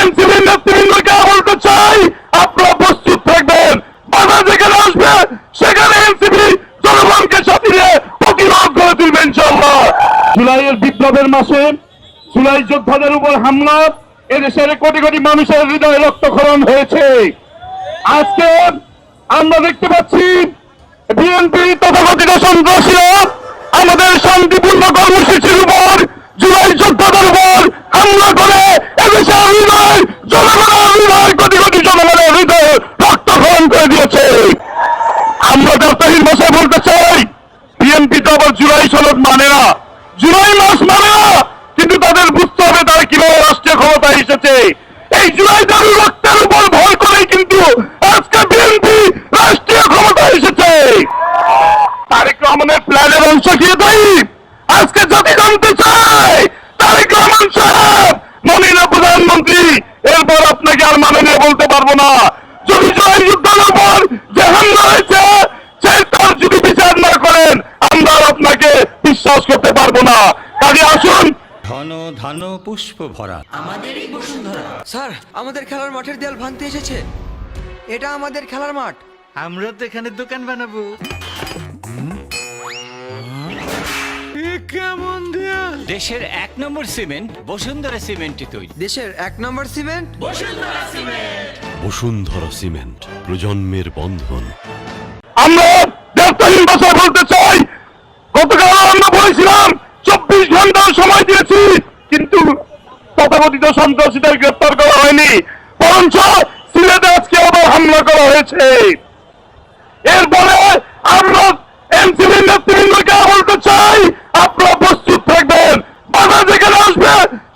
এনসিপির নেতৃবৃন্দকে বলতে চাই, আপনারা প্রস্তুত থাকবেন। বাধা যেখানে আসবে সেখানে এনসিপি জনগণকে সাথে নিয়ে প্রতিরোধ করে তুলবে ইনশাআল্লাহ। জুলাইয়ের বিপ্লবের মাসে জুলাই যোদ্ধাদের উপর হামলা, এদেশের কোটি কোটি মানুষের হৃদয়ে রক্তক্ষরণ হয়েছে। আজকে আমরা দেখতে পাচ্ছি বিএনপি তথাকথিত সন্ত্রাসীরা আমাদের শান্তিপূর্ণ কর্মসূচির উপর, জুলাই যোদ্ধাদের উপর হামলা করে এদেশের হৃদয়, জনগণের হৃদয়, কোটি কোটি জনগণের হৃদয়ে রক্তক্ষরণ করে দিয়েছে। আমরা দায়িত্বহীন ভাষায় বলতে চাই, বিএনপি তো আবার জুলাই সনদ মানে না, জুলাই মাস মানে না, কিন্তু তাদের বুঝতে হবে তারা কিভাবে রাষ্ট্রীয় ক্ষমতায় এসেছে। এই জুলাই দারু রক্তের উপর ভয় করেই কিন্তু আজকে বিএনপি রাষ্ট্রীয় ক্ষমতায় এসেছে। তারেক রহমানের প্ল্যানের অংশ কি তাই আজকে জাতি জানতে চায়। তারেক রহমান সাহেব মাননীয় প্রধানমন্ত্রী, এরপর আপনাকে আর মাননীয় বলতে পারবো না। যদি জুলাই যুদ্ধের উপর যে হামলা হয়েছে তার যদি বিচার না করেন আমরা আপনাকে বিশ্বাস করতে পারবো না। কাজে আসুন, ঘন ধান পুষ্প ভরা আমাদেরই বসুন্ধরা। স্যার, আমাদের খেলার মাঠের দেয়াল ভাঙতে এসেছে। এটা আমাদের খেলার মাঠ। আমরা তো এখানে দোকান বানাবো। কেমন দেয়াল? দেশের 1 নম্বর সিমেন্ট বসুন্ধরা সিমেন্টই তৈরি। দেশের 1 নম্বর সিমেন্ট বসুন্ধরা সিমেন্ট, প্রজন্মের বন্ধন। আমরা দায়িত্বহীন ভাষায় বলতে চাই, গতকাল আমরা বলেছিলাম 24 ঘন্টার সময় দিয়েছি, কিন্তু তথাকথিত সন্ত্রাসীদের গ্রেপ্তার করা হয়নি, বরঞ্চ সিলেটে আজকে আবার হামলা করা হয়েছে। এরপরে আমরা এনসিপির নেতৃবৃন্দকে বলতে চাই, আপনারা প্রস্তুত থাকবেন। বাধা যেখানে আসবে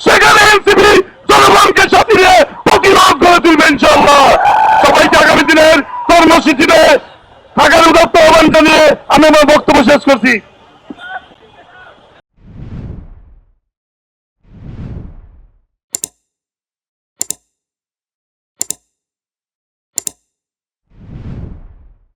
সেখানে এনসিপি জনগণকে সাথে নিয়ে প্রতিরোধ করে তুলবে ইনশাআল্লাহ। সবাইকে আগামী দিনের কর্মসূচিতে থাকার উদাত্ত আহ্বান জানিয়ে আমি আমার বক্তব্য শেষ করছি।